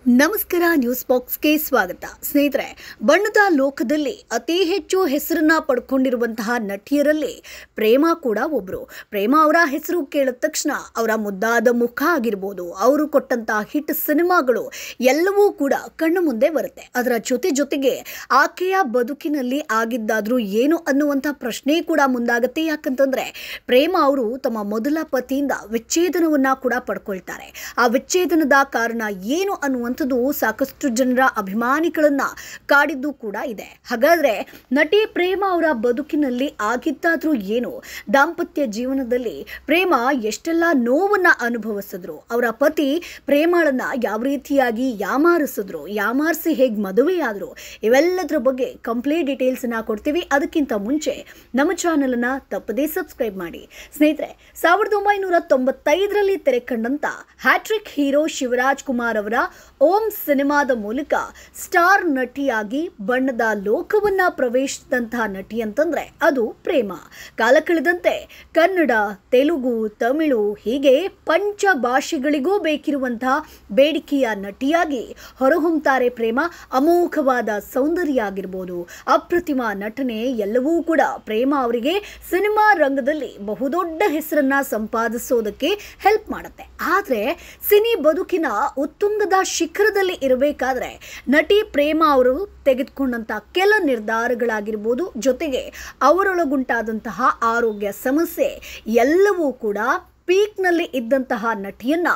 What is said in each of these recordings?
ನಮಸ್ಕಾರ ನ್ಯೂಸ್ ಬಾಕ್ಸ್ಗೆ ಸ್ವಾಗತ. ಸ್ನೇಹಿತರೆ, ಬಣ್ಣದ ಲೋಕದಲ್ಲಿ ಅತಿ ಹೆಚ್ಚು ಹೆಸರನ್ನ ಪಡ್ಕೊಂಡಿರುವಂತಹ ನಟಿಯರಲ್ಲಿ ಪ್ರೇಮಾ ಕೂಡ ಒಬ್ರು. ಪ್ರೇಮಾ ಅವರ ಹೆಸರು ಕೇಳಿದ ತಕ್ಷಣ ಅವರ ಮುದ್ದಾದ ಮುಖ ಆಗಿರ್ಬೋದು, ಅವರು ಕೊಟ್ಟಂತಹ ಹಿಟ್ ಸಿನಿಮಾಗಳು ಎಲ್ಲವೂ ಕೂಡ ಕಣ್ಣು ಮುಂದೆ ಬರುತ್ತೆ. ಅದರ ಜೊತೆಗೆ ಆಕೆಯ ಬದುಕಿನಲ್ಲಿ ಆಗಿದ್ದಾದ್ರೂ ಏನು ಅನ್ನುವಂಥ ಪ್ರಶ್ನೆ ಕೂಡ ಮುಂದಾಗುತ್ತೆ. ಯಾಕಂತಂದ್ರೆ ಪ್ರೇಮಾ ಅವರು ತಮ್ಮ ಮೊದಲ ಪತಿಯಿಂದ ವಿಚ್ಛೇದನವನ್ನ ಕೂಡ ಪಡ್ಕೊಳ್ತಾರೆ. ಆ ವಿಚ್ಛೇದನದ ಕಾರಣ ಏನು ಅನ್ನುವಂಥದ್ದು ಸಾಕಷ್ಟು ಜನರ ಅಭಿಮಾನಿಗಳನ್ನ ಕಾಡಿದ್ದು ಕೂಡ ಇದೆ. ಹಾಗಾದ್ರೆ ನಟಿ ಪ್ರೇಮಾ ಅವರ ಬದುಕಿನಲ್ಲಿ ಆಗಿದ್ದಾದ್ರೂ ಏನು, ದಾಂಪತ್ಯ ಜೀವನದಲ್ಲಿ ಪ್ರೇಮಾ ಎಷ್ಟೆಲ್ಲ ನೋವನ್ನ ಅನುಭವಿಸಿದ್ರು, ಅವರ ಪತಿ ಪ್ರೇಮಾಳನ್ನ ಯಾವ ರೀತಿಯಾಗಿ ಯಾಮಾರಿಸಿ ಹೇಗೆ ಮದುವೆಯಾದ್ರು, ಇವೆಲ್ಲದರ ಬಗ್ಗೆ ಕಂಪ್ಲೀಟ್ ಡೀಟೇಲ್ಸ್ ಅನ್ನ ಕೊಡ್ತೀವಿ. ಅದಕ್ಕಿಂತ ಮುಂಚೆ ನಮ್ಮ ಚಾನೆಲ್ ಅನ್ನ ತಪ್ಪದೇ ಸಬ್ಸ್ಕ್ರೈಬ್ ಮಾಡಿ. ಸ್ನೇಹಿತರೆ, 1995ರಲ್ಲಿ ತೆರೆ ಕಂಡಂತ ಹ್ಯಾಟ್ರಿಕ್ ಹೀರೋ ಶಿವರಾಜ್ ಕುಮಾರ್ ಅವರ ಓಂ ಸಿನಿಮಾದ ಮೂಲಕ ಸ್ಟಾರ್ ನಟಿಯಾಗಿ ಬಣ್ಣದ ಲೋಕವನ್ನ ಪ್ರವೇಶಿಸಿದಂತಹ ನಟಿ ಅಂತಂದ್ರೆ ಅದು ಪ್ರೇಮಾ. ಕಾಲ ಕಳೆದಂತೆ ಕನ್ನಡ, ತೆಲುಗು, ತಮಿಳು ಹೀಗೆ ಪಂಚ ಭಾಷೆಗಳಿಗೂ ಬೇಕಿರುವಂತಹ ಬೇಡಿಕೆಯ ನಟಿಯಾಗಿ ಹೊರಹೊಮ್ಮುತ್ತಾರೆ ಪ್ರೇಮಾ. ಅಮೋಘವಾದ ಸೌಂದರ್ಯ ಆಗಿರ್ಬೋದು, ಅಪ್ರತಿಮ ನಟನೆ ಎಲ್ಲವೂ ಕೂಡ ಪ್ರೇಮಾ ಅವರಿಗೆ ಸಿನಿಮಾ ರಂಗದಲ್ಲಿ ಬಹುದೊಡ್ಡ ಹೆಸರನ್ನ ಸಂಪಾದಿಸೋದಕ್ಕೆ ಹೆಲ್ಪ್ ಮಾಡುತ್ತೆ. ಆದ್ರೆ ಸಿನಿ ಬದುಕಿನ ಉತ್ತುಂಗದ ಶಿಖರದಲ್ಲಿ ಇರಬೇಕಾದ್ರೆ ನಟಿ ಪ್ರೇಮಾ ಅವರು ತೆಗೆದುಕೊಂಡಂತಹ ಕೆಲ ನಿರ್ಧಾರಗಳಾಗಿರ್ಬೋದು, ಜೊತೆಗೆ ಅವರೊಳಗುಂಟಾದಂತಹ ಆರೋಗ್ಯ ಸಮಸ್ಯೆ ಎಲ್ಲವೂ ಕೂಡ ಪೀಕ್ನಲ್ಲಿ ಇದ್ದಂತಹ ನಟಿಯನ್ನ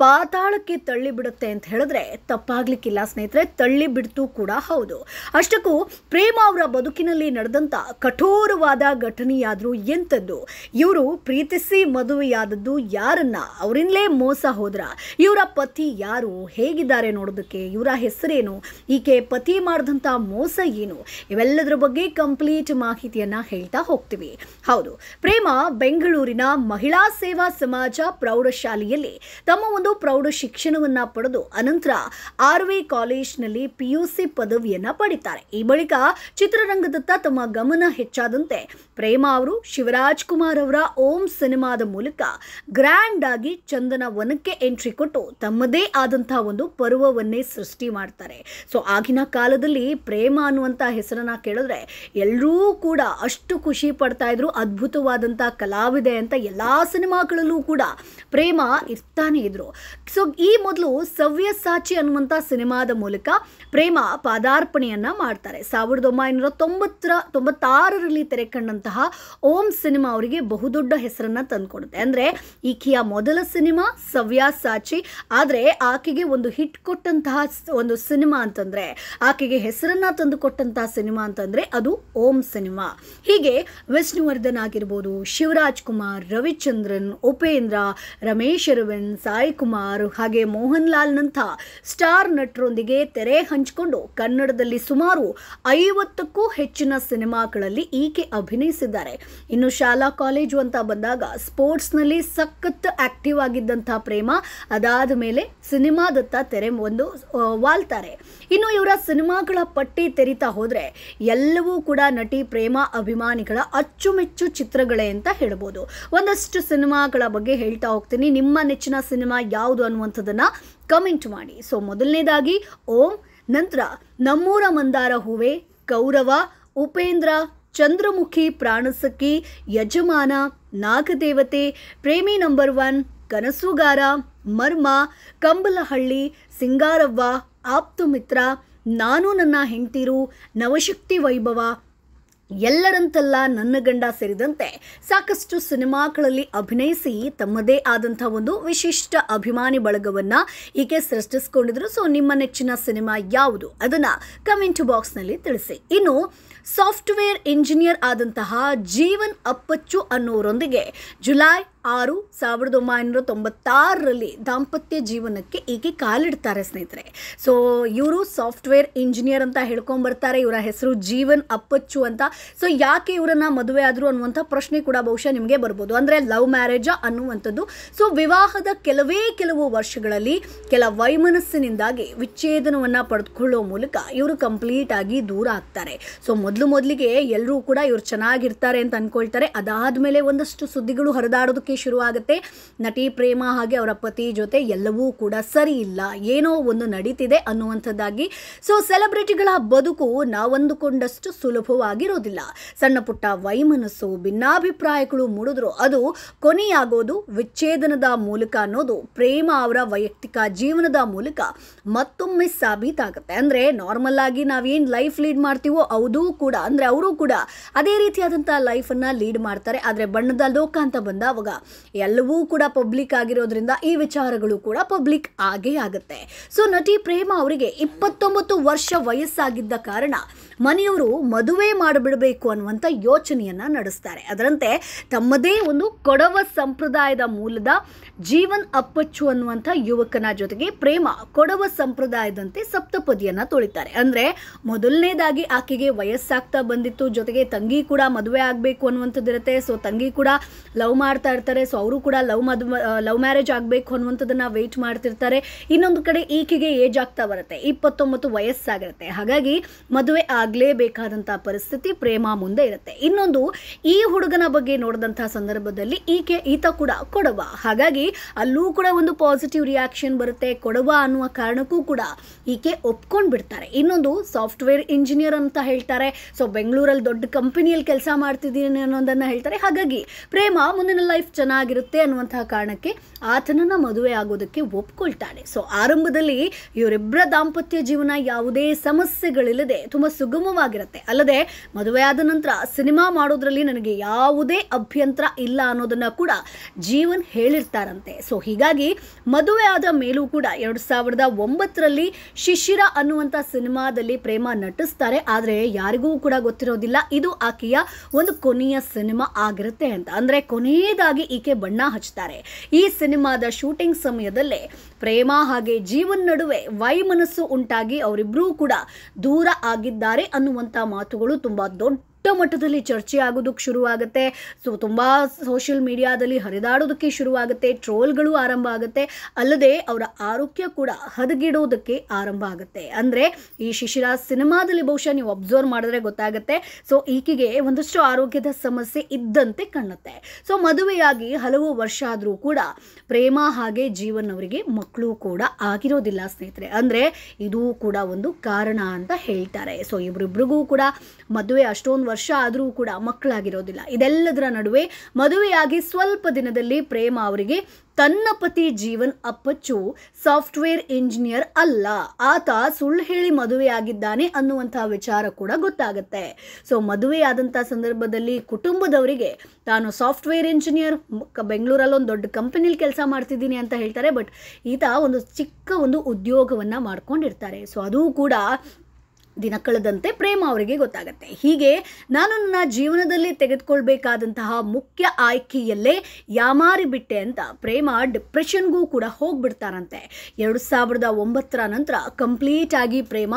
ಪಾತಾಳಕ್ಕೆ ತಳ್ಳಿಬಿಡುತ್ತೆ ಅಂತ ಹೇಳಿದ್ರೆ ತಪ್ಪಾಗ್ಲಿಕ್ಕಿಲ್ಲ ಸ್ನೇಹಿತರೆ. ತಳ್ಳಿಬಿಡ್ತು ಕೂಡ ಹೌದು. ಅಷ್ಟಕ್ಕೂ ಪ್ರೇಮಾ ಅವರ ಬದುಕಿನಲ್ಲಿ ನಡೆದಂತ ಕಠೋರವಾದ ಘಟನೆಯಾದ್ರೂ ಎಂಥದ್ದು, ಇವರು ಪ್ರೀತಿಸಿ ಮದುವೆಯಾದದ್ದು ಯಾರನ್ನ, ಅವರಿಂದಲೇ ಮೋಸ ಹೋದ್ರ, ಇವರ ಪತಿ ಯಾರು, ಹೇಗಿದ್ದಾರೆ ನೋಡೋದಕ್ಕೆ, ಇವರ ಹೆಸರೇನು, ಈಕೆ ಪತಿ ಮಾಡಿದಂಥ ಮೋಸ ಏನು, ಇವೆಲ್ಲದರ ಬಗ್ಗೆ ಕಂಪ್ಲೀಟ್ ಮಾಹಿತಿಯನ್ನ ಹೇಳ್ತಾ ಹೋಗ್ತೀವಿ. ಹೌದು, ಪ್ರೇಮಾ ಬೆಂಗಳೂರಿನ ಮಹಿಳಾ ಸೇವಾ ಸಮಾಜ ಪ್ರೌಢಶಾಲೆಯಲ್ಲಿ ತಮ್ಮ ಒಂದು ಪ್ರೌಢ ಶಿಕ್ಷಣವನ್ನ ಪಡೆದು ಅನಂತರ ಆರ್ವಿ ಕಾಲೇಜಿನಲ್ಲಿ PUC ಪದವಿಯನ್ನ ಪಡಿತಾರೆ. ಈ ಬಳಿಕ ಚಿತ್ರರಂಗದತ್ತ ತಮ್ಮ ಗಮನ ಹೆಚ್ಚಾದಂತೆ ಪ್ರೇಮಾ ಅವರು ಶಿವರಾಜ್ ಕುಮಾರ್ ಅವರ ಓಂ ಸಿನಿಮಾದ ಮೂಲಕ ಗ್ರ್ಯಾಂಡ್ ಆಗಿ ಚಂದನ ವನಕ್ಕೆ ಎಂಟ್ರಿ ಕೊಟ್ಟು ತಮ್ಮದೇ ಆದಂತಹ ಒಂದು ಪರ್ವವನ್ನೇ ಸೃಷ್ಟಿ ಮಾಡ್ತಾರೆ. ಸೊ ಆಗಿನ ಕಾಲದಲ್ಲಿ ಪ್ರೇಮಾ ಅನ್ನುವಂಥ ಹೆಸರನ್ನ ಕೇಳಿದ್ರೆ ಎಲ್ಲರೂ ಕೂಡ ಅಷ್ಟು ಖುಷಿ ಪಡ್ತಾ ಇದ್ರು. ಅದ್ಭುತವಾದಂತಹ ಕಲಾವಿದೆ ಅಂತ ಎಲ್ಲಾ ಸಿನಿಮಾಗಳಲ್ಲೂ ಕೂಡ ಪ್ರೇಮಾ ಇರ್ತಾನೆ ಇದ್ರು. ಸೊ ಈ ಮೊದಲು ಸವ್ಯಸಾಚಿ ಅನ್ನುವಂಥ ಸಿನಿಮಾದ ಮೂಲಕ ಪ್ರೇಮಾ ಪಾದಾರ್ಪಣೆಯನ್ನ ಮಾಡ್ತಾರೆ. 1996ರಲ್ಲಿ ತೆರೆ ಕಂಡಂತಹ ಓಂ ಸಿನಿಮಾ ಅವರಿಗೆ ಬಹುದೊಡ್ಡ ಹೆಸರನ್ನ ತಂದುಕೊಡುತ್ತೆ. ಅಂದ್ರೆ ಈಕೆಯ ಮೊದಲ ಸಿನಿಮಾ ಸವ್ಯಸಾಚಿ, ಆದ್ರೆ ಆಕೆಗೆ ಒಂದು ಹಿಟ್ ಕೊಟ್ಟಂತಹ ಒಂದು ಸಿನಿಮಾ ಅಂತಂದ್ರೆ, ಆಕೆಗೆ ಹೆಸರನ್ನ ತಂದು ಕೊಟ್ಟಂತಹ ಸಿನಿಮಾ ಅಂತಂದ್ರೆ ಅದು ಓಂ ಸಿನಿಮಾ. ಹೀಗೆ ವಿಷ್ಣುವರ್ಧನ್ ಆಗಿರ್ಬೋದು, ಶಿವರಾಜ್ ಕುಮಾರ್, ರವಿಚಂದ್ರನ್, ಉಪೇಂದ್ರ, ರಮೇಶ್ ಅರವಿಂದ್, ಸಾಯಿ ಕುಮಾರ್ ಹಾಗೆ ಮೋಹನ್ ಲಾಲ್ ನಂಥ ಸ್ಟಾರ್ ನಟರೊಂದಿಗೆ ತೆರೆ ಹಂಚಿಕೊಂಡು ಕನ್ನಡದಲ್ಲಿ ಸುಮಾರು 50ಕ್ಕೂ ಹೆಚ್ಚಿನ ಸಿನಿಮಾಗಳಲ್ಲಿ ಈಕೆ ಅಭಿನಯಿಸಿದ್ದಾರೆ. ಇನ್ನು ಶಾಲಾ ಕಾಲೇಜು ಅಂತ ಬಂದಾಗ ಸ್ಪೋರ್ಟ್ಸ್ನಲ್ಲಿ ಸಖತ್ ಆಕ್ಟಿವ್ ಆಗಿದ್ದಂತಹ ಪ್ರೇಮಾ ಅದಾದ ಮೇಲೆ ಸಿನಿಮಾದತ್ತ ತೆರೆ ಒಂದು ವಾಲ್ತಾರೆ. ಇನ್ನು ಇವರ ಸಿನಿಮಾಗಳ ಪಟ್ಟಿ ತೆರಿತಾ ಹೋದ್ರೆ ಎಲ್ಲವೂ ಕೂಡ ನಟಿ ಪ್ರೇಮಾ ಅಭಿಮಾನಿಗಳ ಅಚ್ಚುಮೆಚ್ಚು ಚಿತ್ರಗಳೇ ಅಂತ ಹೇಳ್ಬೋದು. ಒಂದಷ್ಟು ಸಿನಿಮಾಗಳ ಬಗ್ಗೆ ಹೇಳ್ತಾ ಹೋಗ್ತೀನಿ. ನಿಮ್ಮ ನೆಚ್ಚಿನ ಸಿನಿಮಾ ಯಾವುದು ಅನ್ನುವಂಥದ್ದನ್ನ ಕಮೆಂಟ್ ಮಾಡಿ. ಸೊ ಮೊದಲನೇದಾಗಿ ಓಂ, ನಂತರ ನಮ್ಮೂರ ಮಂದಾರ ಹೂವೆ, ಕೌರವ, ಉಪೇಂದ್ರ, ಚಂದ್ರಮುಖಿ, ಪ್ರಾಣಸಖಿ, ಯಜಮಾನ, ನಾಗದೇವತೆ, ಪ್ರೇಮಿ ನಂಬರ್ 1, ಕನಸುಗಾರ, ಮರ್ಮ, ಕಂಬಲಹಳ್ಳಿ, ಸಿಂಗಾರವ್ವ, ಆಪ್ತಮಿತ್ರ, ನಾನು ನನ್ನ ಹೆಂಡತಿರು, ನವಶಕ್ತಿ ವೈಭವ, ಎಲ್ಲರಂತಲ್ಲ ನನ್ನ ಗಂಡ ಸೇರಿದಂತೆ ಸಾಕಷ್ಟು ಸಿನಿಮಾಗಳಲ್ಲಿ ಅಭಿನಯಿಸಿ ತಮ್ಮದೇ ಆದಂಥ ಒಂದು ವಿಶಿಷ್ಟ ಅಭಿಮಾನಿ ಬಳಗವನ್ನ ಈಕೆ ಸೃಷ್ಟಿಸಿಕೊಂಡಿದ್ರು. ಸೊ ನಿಮ್ಮ ನೆಚ್ಚಿನ ಸಿನಿಮಾ ಯಾವುದು ಅದನ್ನ ಕಮೆಂಟ್ ಬಾಕ್ಸ್ನಲ್ಲಿ ತಿಳಿಸಿ. ಇನ್ನು ಸಾಫ್ಟ್ವೇರ್ ಇಂಜಿನಿಯರ್ ಆದಂತಹ ಜೀವನ್ ಅಪ್ಪಚ್ಚು ಅನ್ನೋರೊಂದಿಗೆ ಜುಲೈ 6, 1996ರಲ್ಲಿ ದಾಂಪತ್ಯ ಜೀವನಕ್ಕೆ ಈಕೆ ಕಾಲಿಡ್ತಾರೆ ಸ್ನೇಹಿತರೆ. ಸೊ ಇವರು ಸಾಫ್ಟ್ವೇರ್ ಇಂಜಿನಿಯರ್ ಅಂತ ಹೇಳ್ಕೊಂಡ್ಬರ್ತಾರೆ. ಇವರ ಹೆಸರು ಜೀವನ್ ಅಪ್ಪಚ್ಚು ಅಂತ. ಸೊ ಯಾಕೆ ಇವರನ್ನ ಮದುವೆ ಆದ್ರು ಅನ್ನುವಂಥ ಪ್ರಶ್ನೆ ಕೂಡ ಬಹುಶಃ ನಿಮಗೆ ಬರ್ಬೋದು. ಅಂದರೆ ಲವ್ ಮ್ಯಾರೇಜಾ ಅನ್ನುವಂಥದ್ದು. ಸೊ ವಿವಾಹದ ಕೆಲವು ವರ್ಷಗಳಲ್ಲಿ ಕೆಲ ವೈಮನಸ್ಸಿನಿಂದಾಗಿ ವಿಚ್ಛೇದನವನ್ನು ಪಡೆದುಕೊಳ್ಳೋ ಮೂಲಕ ಇವರು ಕಂಪ್ಲೀಟ್ ಆಗಿ ದೂರ ಆಗ್ತಾರೆ. ಸೊ ಮೊದಲಿಗೆ ಎಲ್ಲರೂ ಕೂಡ ಇವರು ಚೆನ್ನಾಗಿರ್ತಾರೆ ಅಂತ ಅನ್ಕೊಳ್ತಾರೆ. ಅದಾದಮೇಲೆ ಒಂದಷ್ಟು ಸುದ್ದಿಗಳು ಹರಿದಾಡೋದಕ್ಕೆ ಶುರುವಾಗುತ್ತೆ. ನಟಿ ಪ್ರೇಮ ಹಾಗೆ ಅವರ ಪತಿ ಜೊತೆ ಎಲ್ಲವೂ ಕೂಡ ಸರಿ ಇಲ್ಲ, ಏನೋ ಒಂದು ನಡೀತಿದೆ ಅನ್ನುವಂಥದ್ದಾಗಿ. ಸೊ ಸೆಲೆಬ್ರಿಟಿಗಳ ಬದುಕು ನಾವಂದುಕೊಂಡಷ್ಟು ಸುಲಭವಾಗಿರೋದಿಲ್ಲ. ಸಣ್ಣ ಪುಟ್ಟ ವೈಮನಸ್ಸು, ಭಿನ್ನಾಭಿಪ್ರಾಯಗಳು ಮೂಡಿದ್ರು ಅದು ಕೊನೆಯಾಗೋದು ವಿಚ್ಛೇದನದ ಮೂಲಕ ಅನ್ನೋದು ಪ್ರೇಮ ಅವರ ವೈಯಕ್ತಿಕ ಜೀವನದ ಮೂಲಕ ಮತ್ತೊಮ್ಮೆ ಸಾಬೀತಾಗುತ್ತೆ. ಅಂದರೆ ನಾರ್ಮಲ್ ಆಗಿ ನಾವೇನು ಲೈಫ್ ಲೀಡ್ ಮಾಡ್ತೀವೋ ಅವರು ಕೂಡ ಅದೇ ರೀತಿಯಾದಂಥ ಲೈಫನ್ನು ಲೀಡ್ ಮಾಡ್ತಾರೆ. ಆದರೆ ಬಣ್ಣದ ಲೋಕ ಅಂತ ಬಂದಾಗ ಎಲ್ಲವೂ ಕೂಡ ಪಬ್ಲಿಕ್ ಆಗಿರೋದ್ರಿಂದ ಈ ವಿಚಾರಗಳು ಕೂಡ ಪಬ್ಲಿಕ್ ಆಗೇ ಆಗುತ್ತೆ. ಸೊ ನಟಿ ಪ್ರೇಮ ಅವರಿಗೆ 29 ವರ್ಷ ವಯಸ್ಸಾಗಿದ್ದ ಕಾರಣ ಮನೆಯವರು ಮದುವೆ ಮಾಡಿಬಿಡಬೇಕು ಅನ್ನುವಂಥ ಯೋಚನೆಯನ್ನು ನಡೆಸ್ತಾರೆ. ಅದರಂತೆ ತಮ್ಮದೇ ಒಂದು ಕೊಡವ ಸಂಪ್ರದಾಯದ ಮೂಲದ ಜೀವನ್ ಅಪ್ಪಚ್ಚು ಅನ್ನುವಂಥ ಯುವಕನ ಜೊತೆಗೆ ಪ್ರೇಮ ಕೊಡವ ಸಂಪ್ರದಾಯದಂತೆ ಸಪ್ತಪದಿಯನ್ನು ತೊಳಿತಾರೆ. ಅಂದರೆ ಮೊದಲನೇದಾಗಿ ಆಕೆಗೆ ವಯಸ್ಸಾಗ್ತಾ ಬಂದಿತ್ತು, ಜೊತೆಗೆ ತಂಗಿ ಕೂಡ ಮದುವೆ ಆಗಬೇಕು ಅನ್ನುವಂಥದ್ದು ಇರುತ್ತೆ. ಸೊ ತಂಗಿ ಕೂಡ ಲವ್ ಮಾಡ್ತಾ ಇರ್ತಾರೆ. ಸೊ ಅವರು ಕೂಡ ಲವ್ ಮ್ಯಾರೇಜ್ ಆಗಬೇಕು ಅನ್ನುವಂಥದ್ದನ್ನು ವೆಯ್ಟ್ ಮಾಡ್ತಿರ್ತಾರೆ. ಇನ್ನೊಂದು ಕಡೆ ಈಕೆಗೆ ಏಜ್ ಆಗ್ತಾ ಬರುತ್ತೆ, 29 ವಯಸ್ಸಾಗಿರುತ್ತೆ. ಹಾಗಾಗಿ ಮದುವೆ ಆಗಲೇಬೇಕಾದಂಥ ಪರಿಸ್ಥಿತಿ ಪ್ರೇಮ ಮುಂದೆ ಇರುತ್ತೆ. ಇನ್ನೊಂದು, ಈ ಹುಡುಗನ ಬಗ್ಗೆ ನೋಡಿದಂಥ ಸಂದರ್ಭದಲ್ಲಿ ಈತ ಕೂಡ ಕೊಡವ, ಹಾಗಾಗಿ ಅಲ್ಲೂ ಕೂಡ ಒಂದು ಪಾಸಿಟಿವ್ ರಿಯಾಕ್ಷನ್ ಬರುತ್ತೆ. ಕೊಡವ ಅನ್ನುವ ಕಾರಣಕ್ಕೂ ಕೂಡ ಈಕೆ ಒಪ್ಕೊಂಡು ಬಿಡ್ತಾರೆ. ಇನ್ನೊಂದು, ಸಾಫ್ಟ್ವೇರ್ ಇಂಜಿನಿಯರ್ ಅಂತ ಹೇಳ್ತಾರೆ. ಸೊ ಬೆಂಗಳೂರಲ್ಲಿ ದೊಡ್ಡ ಕಂಪನಿಯಲ್ಲಿ ಕೆಲಸ ಮಾಡ್ತಿದ್ದೀನಿ ಅನ್ನೋದನ್ನು ಹೇಳ್ತಾರೆ. ಹಾಗಾಗಿ ಪ್ರೇಮ ಮುಂದಿನ ಲೈಫ್ ಚೆನ್ನಾಗಿರುತ್ತೆ ಅನ್ನುವಂತಹ ಕಾರಣಕ್ಕೆ ಆತನನ್ನ ಮದುವೆ ಆಗೋದಕ್ಕೆ ಒಪ್ಕೊಳ್ತಾಳೆ. ಸೊ ಆರಂಭದಲ್ಲಿ ಇವರಿಬ್ಬರ ದಾಂಪತ್ಯ ಜೀವನ ಯಾವುದೇ ಸಮಸ್ಯೆಗಳಿಲ್ಲದೆ ತುಂಬ ಸುಗಮವಾಗಿರುತ್ತೆ. ಅಲ್ಲದೆ ಮದುವೆ ಆದ ನಂತರ ಸಿನಿಮಾ ಮಾಡೋದ್ರಲ್ಲಿ ನನಗೆ ಯಾವುದೇ ಅಭ್ಯಂತರ ಇಲ್ಲ ಅನ್ನೋದನ್ನ ಕೂಡ ಜೀವನ್ ಹೇಳಿರ್ತಾರಂತೆ. ಸೊ ಹೀಗಾಗಿ ಮದುವೆ ಆದ ಮೇಲೂ ಕೂಡ 2009ರಲ್ಲಿ ಶಿಶಿರ ಅನ್ನುವಂಥ ಸಿನಿಮಾದಲ್ಲಿ ಪ್ರೇಮ ನಟಿಸ್ತಾರೆ. ಆದರೆ ಯಾರಿಗೂ ಕೂಡ ಗೊತ್ತಿರೋದಿಲ್ಲ ಇದು ಆಕೆಯ ಒಂದು ಕೊನೆಯ ಸಿನಿಮಾ ಆಗಿರುತ್ತೆ ಅಂತ. ಅಂದರೆ ಕೊನೆಯದಾಗಿ ಈಕೆ ಬಣ್ಣ ಹಚ್ತಾರೆ. ಈ ಸಿನಿಮಾದ ಶೂಟಿಂಗ್ ಸಮಯದಲ್ಲೇ ಪ್ರೇಮ ಹಾಗೆ ಜೀವನ್ ನಡುವೆ ವೈಮನಸ್ಸು ಉಂಟಾಗಿ ಅವರಿಬ್ಬರೂ ಕೂಡ ದೂರ ಆಗಿದ್ದಾರೆ ಅನ್ನುವಂಥ ಮಾತುಗಳು ತುಂಬ ದೊಡ್ಡ ಮಟ್ಟದಲ್ಲಿ ಚರ್ಚೆ ಆಗೋದಕ್ಕೆ ಶುರುವಾಗುತ್ತೆ. ಸೊ ತುಂಬ ಸೋಷಿಯಲ್ ಮೀಡಿಯಾದಲ್ಲಿ ಹರಿದಾಡೋದಕ್ಕೆ ಶುರುವಾಗುತ್ತೆ, ಟ್ರೋಲ್ಗಳು ಆರಂಭ ಆಗುತ್ತೆ. ಅಲ್ಲದೆ ಅವರ ಆರೋಗ್ಯ ಕೂಡ ಹದಗೆಡೋದಕ್ಕೆ ಆರಂಭ ಆಗುತ್ತೆ. ಅಂದರೆ ಈ ಶಿಶಿರ ಸಿನಿಮಾದಲ್ಲಿ ಬಹುಶಃ ನೀವು ಅಬ್ಸರ್ವ್ ಮಾಡಿದ್ರೆ ಗೊತ್ತಾಗುತ್ತೆ. ಸೊ ಈಕೆಗೆ ಒಂದಷ್ಟು ಆರೋಗ್ಯದ ಸಮಸ್ಯೆ ಇದ್ದಂತೆ ಕಾಣುತ್ತೆ. ಸೊ ಮದುವೆಯಾಗಿ ಹಲವು ವರ್ಷ ಆದರೂ ಕೂಡ ಪ್ರೇಮ ಹಾಗೆ ಜೀವನ್ ಅವರಿಗೆ ಮಕ್ಕಳು ಕೂಡ ಆಗಿರೋದಿಲ್ಲ ಸ್ನೇಹಿತರೆ. ಅಂದರೆ ಇದು ಕೂಡ ಒಂದು ಕಾರಣ ಅಂತ ಹೇಳ್ತಾರೆ. ಸೊ ಇವರಿಬ್ರಿಗೂ ಕೂಡ ಮದುವೆ ಅಷ್ಟೊಂದು ವರ್ಷ ಆದರೂ ಕೂಡ ಮಕ್ಕಳಾಗಿರೋದಿಲ್ಲ. ಇದೆಲ್ಲದರ ನಡುವೆ ಮದುವೆಯಾಗಿ ಸ್ವಲ್ಪ ದಿನದಲ್ಲಿ ಪ್ರೇಮ ಅವರಿಗೆ ತನ್ನ ಪತಿ ಜೀವನ್ ಅಪ್ಪಚ್ಚು ಸಾಫ್ಟ್ವೇರ್ ಇಂಜಿನಿಯರ್ ಅಲ್ಲ, ಆತ ಸುಳ್ಳು ಹೇಳಿ ಮದುವೆಯಾಗಿದ್ದಾನೆ ಅನ್ನುವಂಥ ವಿಚಾರ ಕೂಡ ಗೊತ್ತಾಗುತ್ತೆ. ಸೊ ಮದುವೆಯಾದಂಥ ಸಂದರ್ಭದಲ್ಲಿ ಕುಟುಂಬದವರಿಗೆ ತಾನು ಸಾಫ್ಟ್ವೇರ್ ಇಂಜಿನಿಯರ್, ಬೆಂಗಳೂರಲ್ಲಿ ಒಂದು ದೊಡ್ಡ ಕಂಪನಿಲಿ ಕೆಲಸ ಮಾಡ್ತಿದ್ದೀನಿ ಅಂತ ಹೇಳ್ತಾರೆ. ಬಟ್ ಈತ ಒಂದು ಚಿಕ್ಕ ಒಂದು ಉದ್ಯೋಗವನ್ನು ಮಾಡ್ಕೊಂಡಿರ್ತಾರೆ. ಸೊ ಅದು ಕೂಡ ದಿನ ಕಳೆದಂತೆ ಪ್ರೇಮ ಅವರಿಗೆ ಗೊತ್ತಾಗುತ್ತೆ. ಹೀಗೆ ನಾನು ನನ್ನ ಜೀವನದಲ್ಲಿ ತೆಗೆದುಕೊಳ್ಬೇಕಾದಂತಹ ಮುಖ್ಯ ಆಯ್ಕೆಯಲ್ಲೇ ಯಾಮಾರಿ ಬಿಟ್ಟೆ ಅಂತ ಪ್ರೇಮ ಡಿಪ್ರೆಷನ್ಗೂ ಕೂಡ ಹೋಗ್ಬಿಡ್ತಾರಂತೆ. 2009ರ ನಂತರ ಕಂಪ್ಲೀಟ್ ಆಗಿ ಪ್ರೇಮ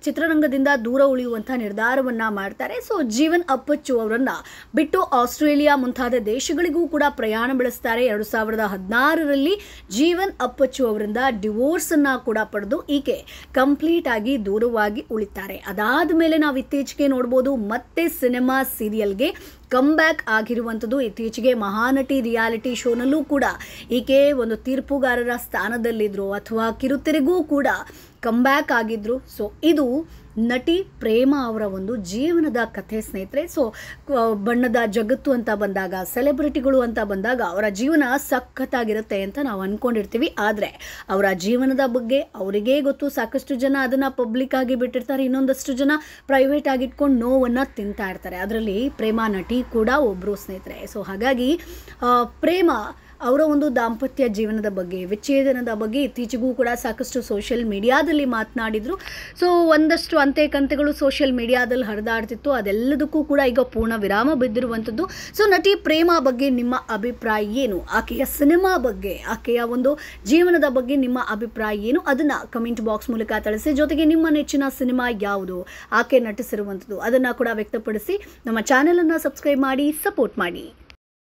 ಚಿತ್ರರಂಗದಿಂದ ದೂರ ಉಳಿಯುವಂಥ ನಿರ್ಧಾರವನ್ನು ಮಾಡ್ತಾರೆ. ಸೊ ಜೀವನ್ ಅಪ್ಪಚ್ಚು ಅವರನ್ನು ಬಿಟ್ಟು ಆಸ್ಟ್ರೇಲಿಯಾ ಮುಂತಾದ ದೇಶಗಳಿಗೂ ಕೂಡ ಪ್ರಯಾಣ ಬೆಳೆಸ್ತಾರೆ. 2016ರಲ್ಲಿ ಜೀವನ್ ಅಪ್ಪಚ್ಚು ಅವರಿಂದ ಡಿವೋರ್ಸನ್ನು ಕೂಡ ಪಡೆದು ಈಕೆ ಕಂಪ್ಲೀಟ್ ಆಗಿ ದೂರವಾಗಿ ಉಳಿತಾರೆ. ಅದಾದ ಮೇಲೆ ನಾವು ಇತ್ತೀಚೆಗೆ ನೋಡ್ಬೋದು ಮತ್ತೆ ಸಿನಿಮಾ ಸೀರಿಯಲ್ಗೆ ಕಮ್ ಬ್ಯಾಕ್ ಆಗಿರುವಂಥದ್ದು. ಇತ್ತೀಚೆಗೆ ಮಹಾನಟಿ ರಿಯಾಲಿಟಿ ಶೋನಲ್ಲೂ ಕೂಡ ಈಕೆ ಒಂದು ತೀರ್ಪುಗಾರರ ಸ್ಥಾನದಲ್ಲಿದ್ದರು ಅಥವಾ ಕಿರುತೆರೆಗೂ ಕೂಡ ಕಮ್ ಬ್ಯಾಕ್ ಆಗಿದ್ರು. ಸೊ ಇದು ನಟಿ ಪ್ರೇಮ ಅವರ ಒಂದು ಜೀವನದ ಕಥೆ ಸ್ನೇಹಿತರೆ. ಸೊ ಬಣ್ಣದ ಜಗತ್ತು ಅಂತ ಬಂದಾಗ, ಸೆಲೆಬ್ರಿಟಿಗಳು ಅಂತ ಬಂದಾಗ ಅವರ ಜೀವನ ಸಖತ್ತಾಗಿರುತ್ತೆ ಅಂತ ನಾವು ಅಂದ್ಕೊಂಡಿರ್ತೀವಿ. ಆದರೆ ಅವರ ಜೀವನದ ಬಗ್ಗೆ ಅವರಿಗೇ ಗೊತ್ತು. ಸಾಕಷ್ಟು ಜನ ಅದನ್ನು ಪಬ್ಲಿಕ್ ಆಗಿ ಬಿಟ್ಟಿರ್ತಾರೆ, ಇನ್ನೊಂದಷ್ಟು ಜನ ಪ್ರೈವೇಟ್ ಆಗಿ ಇಟ್ಕೊಂಡು ನೋವನ್ನು ತಿಂತಾ ಇರ್ತಾರೆ. ಅದರಲ್ಲಿ ಪ್ರೇಮ ನಟಿ ಕೂಡ ಒಬ್ಬರು ಸ್ನೇಹಿತರೆ. ಸೊ ಹಾಗಾಗಿ ಪ್ರೇಮ ಅವರ ಒಂದು ದಾಂಪತ್ಯ ಜೀವನದ ಬಗ್ಗೆ, ವಿಚ್ಛೇದನದ ಬಗ್ಗೆ ಇತ್ತೀಚೆಗೂ ಕೂಡ ಸಾಕಷ್ಟು ಸೋಷಿಯಲ್ ಮೀಡಿಯಾದಲ್ಲಿ ಮಾತನಾಡಿದರು. ಸೊ ಒಂದಷ್ಟು ಅಂತೆ-ಕಂತೆಗಳು ಸೋಷಿಯಲ್ ಮೀಡಿಯಾದಲ್ಲಿ ಹರಿದಾಡ್ತಿತ್ತು. ಅದೆಲ್ಲದಕ್ಕೂ ಕೂಡ ಈಗ ಪೂರ್ಣ ವಿರಾಮ ಬಿದ್ದಿರುವಂಥದ್ದು. ಸೊ ನಟಿ ಪ್ರೇಮಾ ಬಗ್ಗೆ ನಿಮ್ಮ ಅಭಿಪ್ರಾಯ ಏನು? ಆಕೆಯ ಸಿನಿಮಾ ಬಗ್ಗೆ, ಆಕೆಯ ಒಂದು ಜೀವನದ ಬಗ್ಗೆ ನಿಮ್ಮ ಅಭಿಪ್ರಾಯ ಏನು? ಅದನ್ನು ಕಮೆಂಟ್ ಬಾಕ್ಸ್ ಮೂಲಕ ತಿಳಿಸಿ. ಜೊತೆಗೆ ನಿಮ್ಮ ನೆಚ್ಚಿನ ಸಿನಿಮಾ ಯಾವುದು, ಆಕೆ ನಟಿಸಿರುವಂಥದ್ದು, ಅದನ್ನು ಕೂಡ ವ್ಯಕ್ತಪಡಿಸಿ. ನಮ್ಮ ಚಾನೆಲನ್ನು ಸಬ್ಸ್ಕ್ರೈಬ್ ಮಾಡಿ, ಸಪೋರ್ಟ್ ಮಾಡಿ.